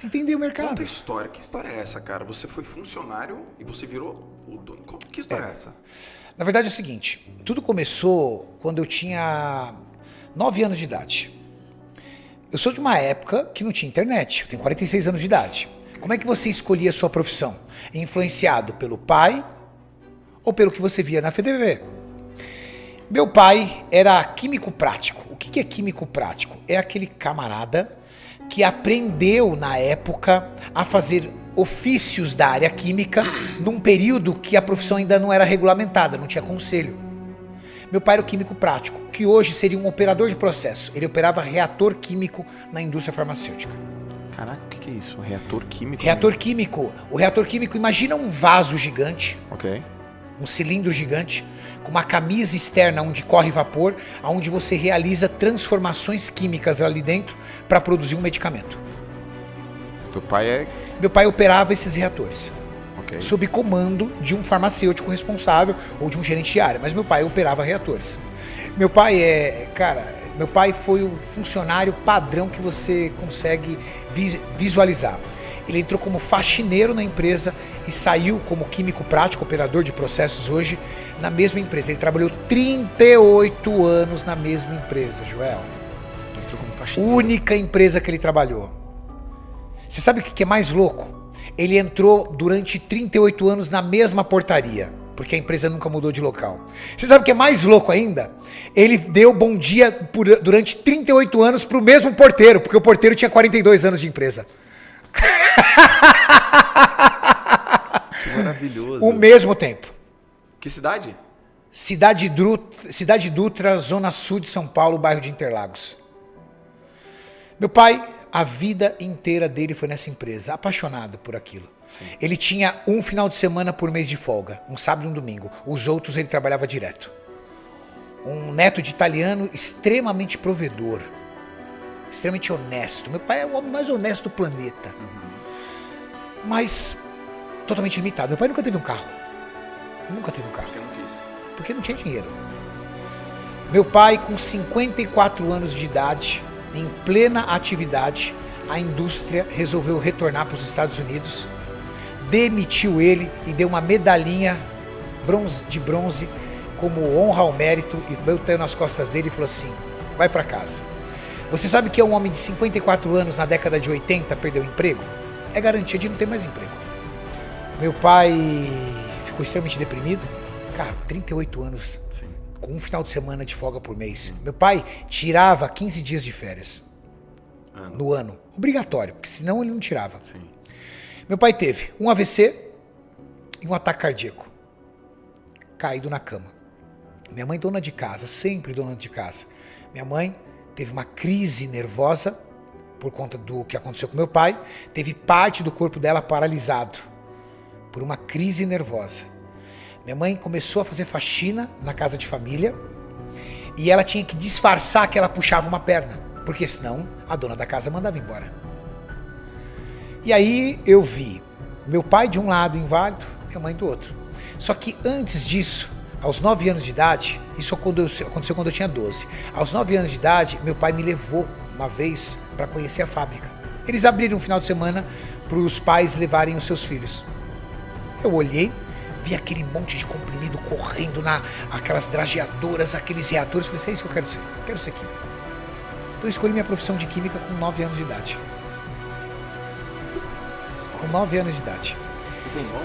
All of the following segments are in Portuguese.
Você entendeu o mercado. Conta a história. Que história é essa, cara? Você foi funcionário e você virou o dono. Que história é essa? Na verdade é o seguinte, tudo começou quando eu tinha 9 anos de idade. Eu sou de uma época que não tinha internet, eu tenho 46 anos de idade. Como é que você escolhia a sua profissão? Influenciado pelo pai ou pelo que você via na FTV? Meu pai era químico prático. O que é químico prático? É aquele camarada que aprendeu na época a fazer ofícios da área química num período que a profissão ainda não era regulamentada, não tinha conselho. Meu pai era o químico prático, que hoje seria um operador de processo. Ele operava reator químico na indústria farmacêutica. Caraca, o que é isso? Um reator químico? Reator químico. O reator químico, imagina um vaso gigante, Ok. um cilindro gigante, com uma camisa externa onde corre vapor, onde você realiza transformações químicas ali dentro para produzir um medicamento. Teu pai é... Meu pai operava esses reatores, Ok. sob comando de um farmacêutico responsável ou de um gerente de área, mas meu pai operava reatores. Meu pai foi o funcionário padrão que você consegue visualizar. Ele entrou como faxineiro na empresa e saiu como químico prático, operador de processos hoje, na mesma empresa. Ele trabalhou 38 anos na mesma empresa, Joel. Entrou como faxineiro. Única empresa que ele trabalhou. Você sabe o que é mais louco? Ele entrou durante 38 anos na mesma portaria, porque a empresa nunca mudou de local. Você sabe o que é mais louco ainda? Ele deu bom dia durante 38 anos pro mesmo porteiro, porque o porteiro tinha 42 anos de empresa. Que maravilhoso. O mesmo tempo. Que cidade? Cidade Dutra, Zona Sul de São Paulo, bairro de Interlagos. Meu pai, a vida inteira dele foi nessa empresa, apaixonado por aquilo. Sim. Ele tinha um final de semana por mês de folga, um sábado e um domingo. Os outros ele trabalhava direto. Um neto de italiano extremamente provedor, extremamente honesto. Meu pai é o homem mais honesto do planeta. Mas totalmente limitado. Meu pai nunca teve um carro. Nunca teve um carro. Porque eu não quis. Porque não tinha dinheiro. Meu pai, com 54 anos de idade, em plena atividade, a indústria resolveu retornar para os Estados Unidos, demitiu ele e deu uma medalhinha de bronze como honra ao mérito e botou nas costas dele e falou assim, vai para casa. Você sabe que é um homem de 54 anos na década de 80 perdeu o emprego? É garantia de não ter mais emprego. Meu pai ficou extremamente deprimido. Cara, 38 anos, Sim. com um final de semana de folga por mês. Meu pai tirava 15 dias de férias no ano. Obrigatório, porque senão ele não tirava. Sim. Meu pai teve um AVC e um ataque cardíaco. Caído na cama. Minha mãe, dona de casa, sempre dona de casa. Minha mãe teve uma crise nervosa por conta do que aconteceu com meu pai. Teve parte do corpo dela paralisado por uma crise nervosa. Minha mãe começou a fazer faxina na casa de família e ela tinha que disfarçar que ela puxava uma perna, porque senão a dona da casa mandava embora. E aí eu vi meu pai de um lado inválido, minha mãe do outro. Só que antes disso, aos 9 anos de idade, isso aconteceu quando eu tinha 12. Aos 9 anos de idade, meu pai me levou uma vez para conhecer a fábrica. Eles abriram um final de semana para os pais levarem os seus filhos. Eu olhei, vi aquele monte de comprimido correndo aquelas drageadoras, aqueles reatores. Falei, é isso que eu quero ser. Quero ser químico. Então eu escolhi minha profissão de química com 9 anos de idade. Com 9 anos de idade. Você tem irmão?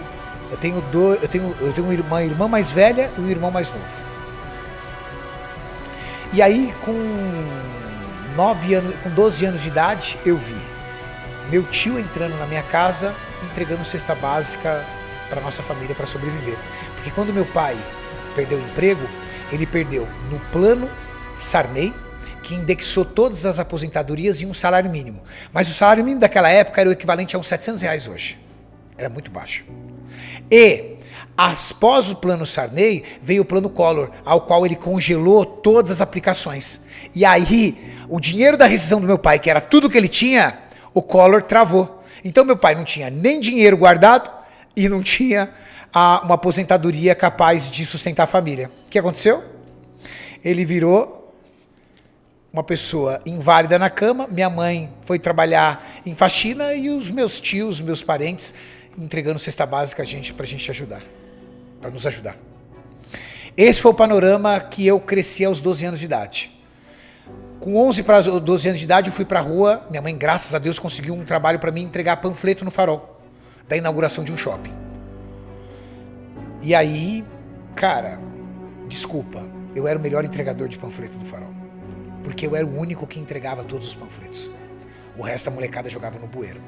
Eu tenho uma irmã mais velha e um irmão mais novo. E aí, com 12 anos de idade, eu vi meu tio entrando na minha casa, entregando cesta básica para nossa família para sobreviver. Porque quando meu pai perdeu o emprego, ele perdeu no plano Sarney, que indexou todas as aposentadorias em um salário mínimo. Mas o salário mínimo daquela época era o equivalente a uns R$700 hoje. Era muito baixo. E, após o plano Sarney, veio o plano Collor, ao qual ele congelou todas as aplicações. E aí, o dinheiro da rescisão do meu pai, que era tudo que ele tinha, o Collor travou. Então meu pai não tinha nem dinheiro guardado e não tinha uma aposentadoria capaz de sustentar a família. O que aconteceu? Ele virou uma pessoa inválida na cama, minha mãe foi trabalhar em faxina e os meus tios, meus parentes, entregando cesta básica pra gente ajudar, para nos ajudar. Esse foi o panorama que eu cresci aos 12 anos de idade. Com 11 para 12 anos de idade eu fui pra rua, minha mãe, graças a Deus, conseguiu um trabalho para mim entregar panfleto no Farol, da inauguração de um shopping. E aí, cara, desculpa, eu era o melhor entregador de panfleto do Farol. Porque eu era o único que entregava todos os panfletos. O resto da molecada jogava no bueiro.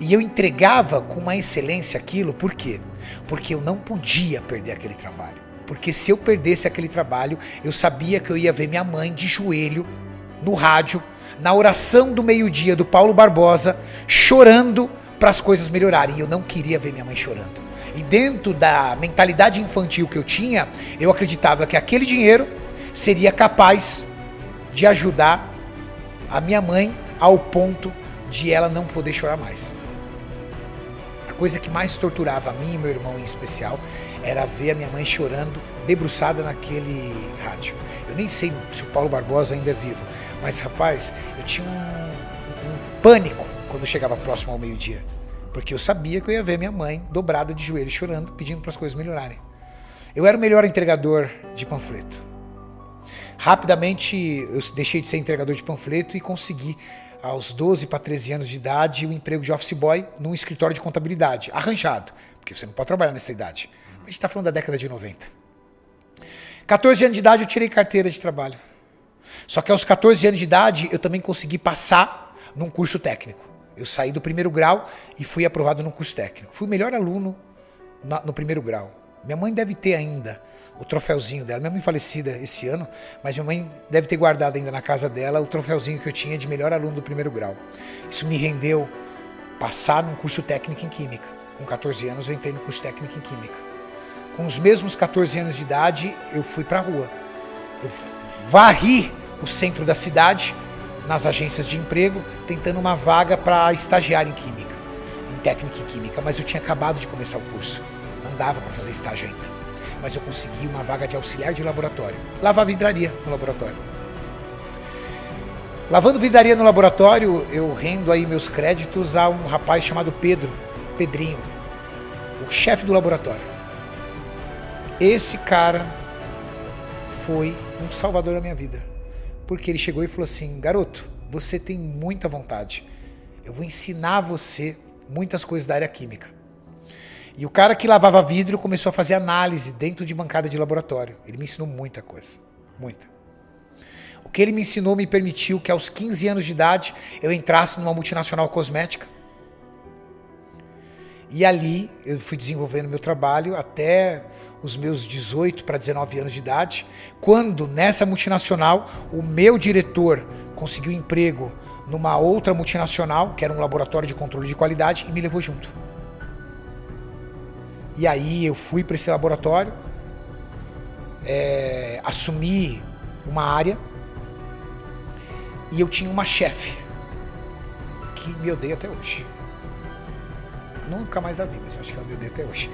E eu entregava com uma excelência aquilo, por quê? Porque eu não podia perder aquele trabalho. Porque se eu perdesse aquele trabalho, eu sabia que eu ia ver minha mãe de joelho, no rádio, na oração do meio-dia do Paulo Barbosa, chorando para as coisas melhorarem. E eu não queria ver minha mãe chorando. E dentro da mentalidade infantil que eu tinha, eu acreditava que aquele dinheiro seria capaz de ajudar a minha mãe ao ponto de ela não poder chorar mais. A coisa que mais torturava a mim e meu irmão em especial era ver a minha mãe chorando, debruçada naquele rádio. Eu nem sei se o Paulo Barbosa ainda é vivo, mas rapaz, eu tinha um pânico quando chegava próximo ao meio-dia, porque eu sabia que eu ia ver minha mãe dobrada de joelhos chorando, pedindo para as coisas melhorarem. Eu era o melhor entregador de panfleto. Rapidamente eu deixei de ser entregador de panfleto e consegui, aos 12 para 13 anos de idade, o emprego de office boy num escritório de contabilidade, arranjado, porque você não pode trabalhar nessa idade. A gente está falando da década de 90. 14 anos de idade eu tirei carteira de trabalho. Só que aos 14 anos de idade eu também consegui passar num curso técnico. Eu saí do primeiro grau e fui aprovado num curso técnico. Fui o melhor aluno no primeiro grau. Minha mãe deve ter ainda o troféuzinho dela. Minha mãe falecida esse ano, mas minha mãe deve ter guardado ainda na casa dela o troféuzinho que eu tinha de melhor aluno do primeiro grau. Isso me rendeu passar num curso técnico em Química. Com 14 anos eu entrei no curso técnico em Química. Com os mesmos 14 anos de idade, eu fui pra rua. Eu varri o centro da cidade, nas agências de emprego, tentando uma vaga para estagiário em Química, em técnica em Química, mas eu tinha acabado de começar o curso. Não dava para fazer estágio ainda. Mas eu consegui uma vaga de auxiliar de laboratório. Lavar vidraria no laboratório. Lavando vidraria no laboratório, eu rendo aí meus créditos a um rapaz chamado Pedrinho, o chefe do laboratório. Esse cara foi um salvador da minha vida. Porque ele chegou e falou assim: garoto, você tem muita vontade. Eu vou ensinar você muitas coisas da área química. E o cara que lavava vidro começou a fazer análise dentro de bancada de laboratório. Ele me ensinou muita coisa. Muita. O que ele me ensinou me permitiu que aos 15 anos de idade eu entrasse numa multinacional cosmética. E ali eu fui desenvolvendo meu trabalho até os meus 18 para 19 anos de idade, quando nessa multinacional o meu diretor conseguiu emprego numa outra multinacional, que era um laboratório de controle de qualidade, e me levou junto. E aí eu fui para esse laboratório, assumi uma área, e eu tinha uma chefe que me odeia até hoje. Nunca mais a vi, mas eu acho que ela me odeia até hoje.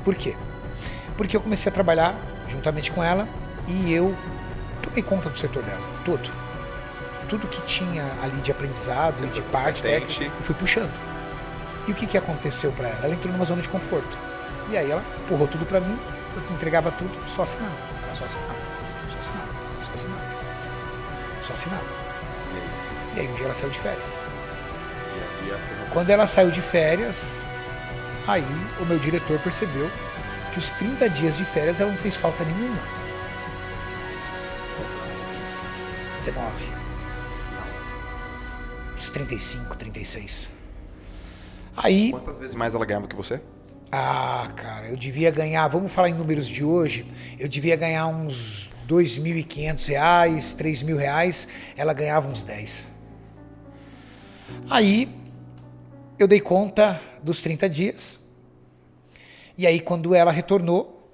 Por quê? Porque eu comecei a trabalhar juntamente com ela e eu tomei conta do setor dela, todo. Tudo que tinha ali de aprendizado e de parte técnica, eu fui puxando. E o que aconteceu para ela? Ela entrou numa zona de conforto. E aí ela empurrou tudo para mim, eu entregava tudo, só assinava. Ela só assinava, só assinava, só assinava, só assinava. E aí um dia ela saiu de férias. Quando ela saiu de férias, aí o meu diretor percebeu que os 30 dias de férias ela não fez falta nenhuma. 19. Uns 35, 36. Aí... Quantas vezes mais ela ganhava que você? Ah, cara, eu devia ganhar, vamos falar em números de hoje, eu devia ganhar uns R$2.500, R$3.000, ela ganhava uns 10. Aí, eu dei conta dos 30 dias, e aí quando ela retornou,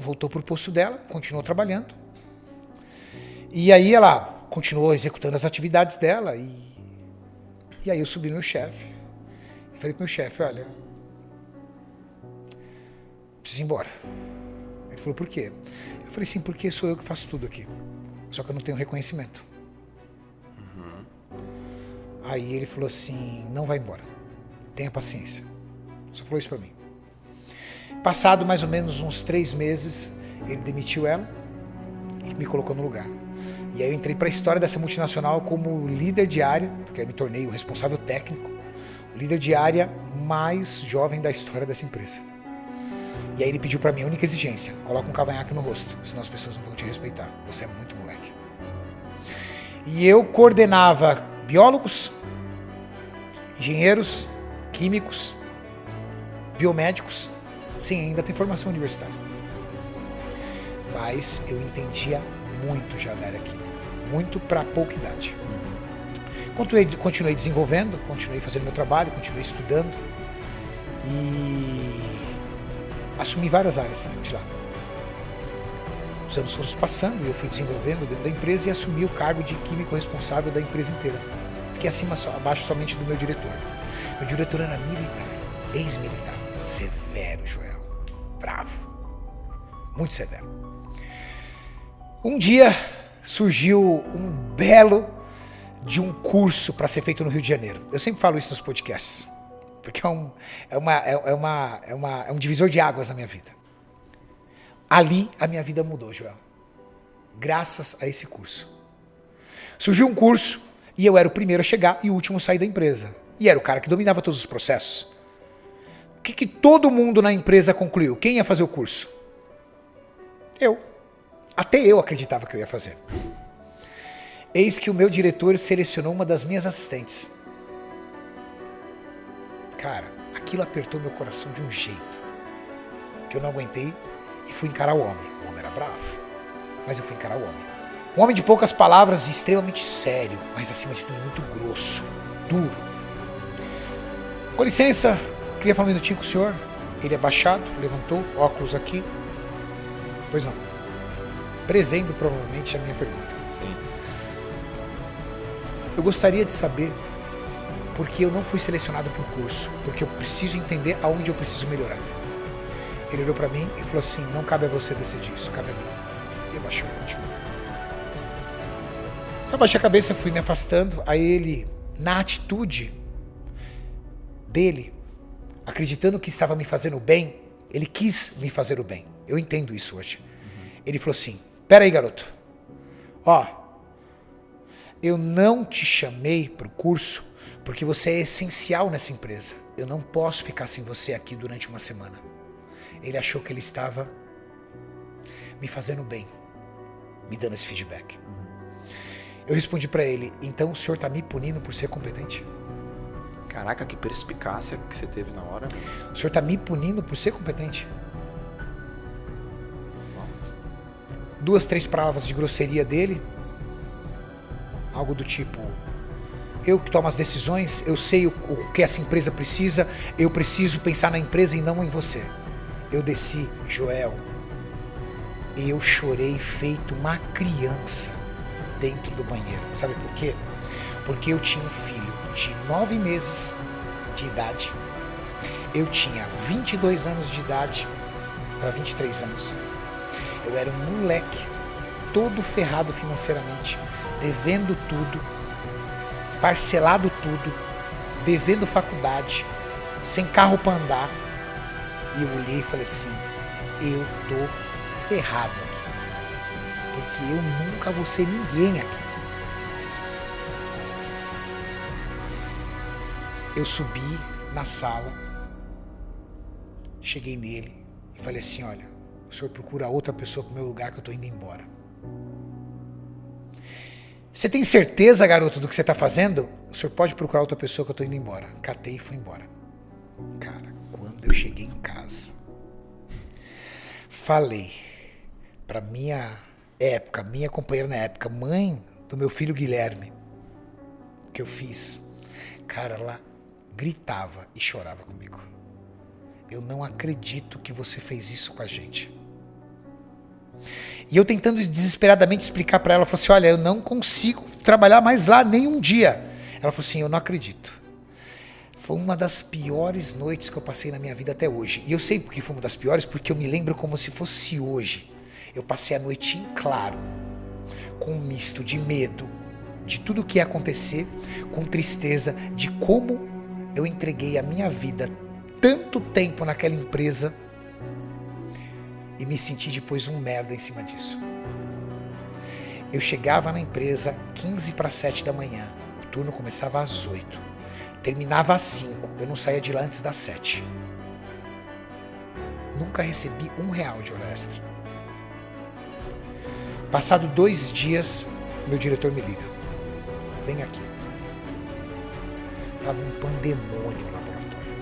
voltou pro posto dela, continuou trabalhando, e aí ela continuou executando as atividades dela, e aí eu subi no meu chefe, e falei pro meu chefe, olha, preciso ir embora. Ele falou, por quê? Eu falei, sim, porque sou eu que faço tudo aqui. só que eu não tenho reconhecimento. Aí ele falou assim, não vai embora, tenha paciência. Só falou isso pra mim. Passado mais ou menos uns 3 meses, ele demitiu ela e me colocou no lugar. E aí eu entrei para a história dessa multinacional como líder de área, porque eu me tornei o responsável técnico, o líder de área mais jovem da história dessa empresa. E aí ele pediu para mim a única exigência, coloca um cavanhaque no rosto, senão as pessoas não vão te respeitar, você é muito moleque. E eu coordenava biólogos, engenheiros, químicos, biomédicos, sem ainda ter formação universitária. Mas eu entendia muito já da área química, muito para pouca idade. Continuei desenvolvendo, continuei fazendo meu trabalho, continuei estudando e assumi várias áreas de lá. Os anos foram passando e eu fui desenvolvendo dentro da empresa e assumi o cargo de químico responsável da empresa inteira. Fiquei abaixo somente do meu diretor. Meu diretor era militar, ex-militar, severo, Joel, bravo, muito severo. Um dia surgiu um belo de um curso para ser feito no Rio de Janeiro. Eu sempre falo isso nos podcasts, porque é um divisor de águas na minha vida. Ali a minha vida mudou, Joel, graças a esse curso. Surgiu um curso e eu era o primeiro a chegar e o último a sair da empresa. E era o cara que dominava todos os processos. O que todo mundo na empresa concluiu? Quem ia fazer o curso? Eu. Até eu acreditava que eu ia fazer. Eis que o meu diretor selecionou uma das minhas assistentes. Cara, aquilo apertou meu coração de um jeito que eu não aguentei e fui encarar o homem. O homem era bravo, mas eu fui encarar o homem. Um homem de poucas palavras, extremamente sério, mas acima de tudo muito grosso, duro. Com licença, queria falar um minutinho com o senhor. Ele abaixado, levantou, óculos aqui. Pois não. Prevendo provavelmente a minha pergunta. Sim. Eu gostaria de saber por que eu não fui selecionado para o curso, porque eu preciso entender aonde eu preciso melhorar. Ele olhou para mim e falou assim, não cabe a você decidir isso, cabe a mim. E abaixou e continuou. Eu abaixei a cabeça, fui me afastando, aí ele, na atitude dele, acreditando que estava me fazendo bem, ele quis me fazer o bem. Eu entendo isso hoje. Ele falou assim, pera aí, garoto. Ó, eu não te chamei para o curso porque você é essencial nessa empresa. Eu não posso ficar sem você aqui durante uma semana. Ele achou que ele estava me fazendo bem, me dando esse feedback. Eu respondi para ele, então o senhor está me punindo por ser competente? Caraca, que perspicácia que você teve na hora. O senhor está me punindo por ser competente? 2, 3 palavras de grosseria dele. Algo do tipo, eu que tomo as decisões, eu sei o que essa empresa precisa, eu preciso pensar na empresa e não em você. Eu desci, Joel, e eu chorei feito uma criança dentro do banheiro. Sabe por quê? Porque eu tinha um filho de 9 meses de idade. Eu tinha 22 anos de idade para 23 anos. Eu era um moleque, todo ferrado financeiramente, devendo tudo, parcelado tudo, devendo faculdade, sem carro para andar. E eu olhei e falei assim, eu tô ferrado aqui, porque eu nunca vou ser ninguém aqui. Eu subi na sala, cheguei nele e falei assim, olha, o senhor procura outra pessoa pro meu lugar que eu tô indo embora. Você tem certeza, garoto, do que você tá fazendo? O senhor pode procurar outra pessoa que eu tô indo embora. Catei e fui embora. Cara, quando eu cheguei em casa, falei pra minha companheira na época, mãe do meu filho Guilherme, o que eu fiz? Cara, ela gritava e chorava comigo. Eu não acredito que você fez isso com a gente. E eu tentando desesperadamente explicar pra ela, falou assim, olha, eu não consigo trabalhar mais lá nem um dia. Ela falou assim, eu não acredito. Foi uma das piores noites que eu passei na minha vida até hoje. E eu sei porque foi uma das piores, porque eu me lembro como se fosse hoje. Eu passei a noite em claro, com um misto de medo, de tudo o que ia acontecer, com tristeza, de como eu entreguei a minha vida tanto tempo naquela empresa e me senti depois um merda em cima disso. Eu chegava na empresa 15 para 7 da manhã, o turno começava às 8, terminava às 5, eu não saía de lá antes das 7. Nunca recebi R$1 de hora extra. Passado 2 dias, meu diretor me liga. Vem aqui. Tava um pandemônio no laboratório,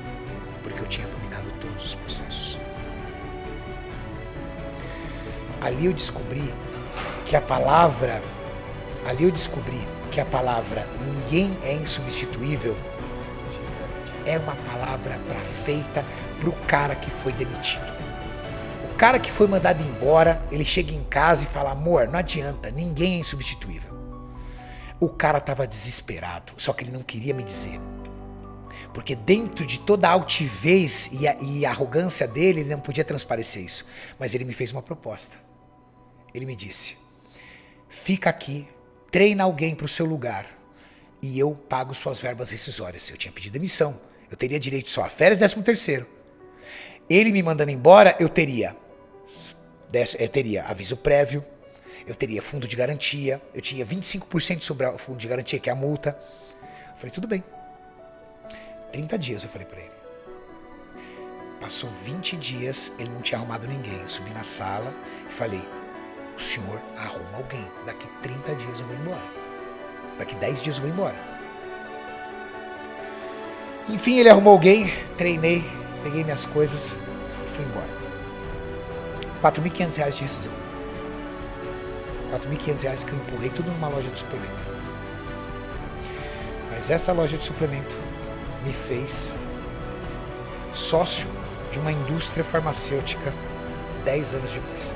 porque eu tinha dominado todos os processos. Ali eu descobri que a palavra ninguém é insubstituível é uma palavra feita pro cara que foi demitido. O cara que foi mandado embora, ele chega em casa e fala: amor, não adianta, ninguém é insubstituível. O cara tava desesperado, só que ele não queria me dizer. Porque dentro de toda a altivez e a arrogância dele, ele não podia transparecer isso. Mas ele me fez uma proposta. Ele me disse: fica aqui, treina alguém pro seu lugar e eu pago suas verbas rescisórias. Eu tinha pedido demissão, eu teria direito só a férias, 13º. Ele me mandando embora, eu teria aviso prévio, eu teria fundo de garantia, eu tinha 25% sobre o fundo de garantia, que é a multa. Eu falei, tudo bem. 30 dias eu falei pra ele. Passou 20 dias, ele não tinha arrumado ninguém. Eu subi na sala e falei: o senhor arruma alguém, daqui 30 dias eu vou embora. Daqui 10 dias eu vou embora. Enfim, ele arrumou alguém, treinei, peguei minhas coisas e fui embora. R$4.500 de rescisão. R$4.500 que eu empurrei tudo numa loja de suplemento. Mas essa loja de suplemento me fez sócio de uma indústria farmacêutica 10 anos depois.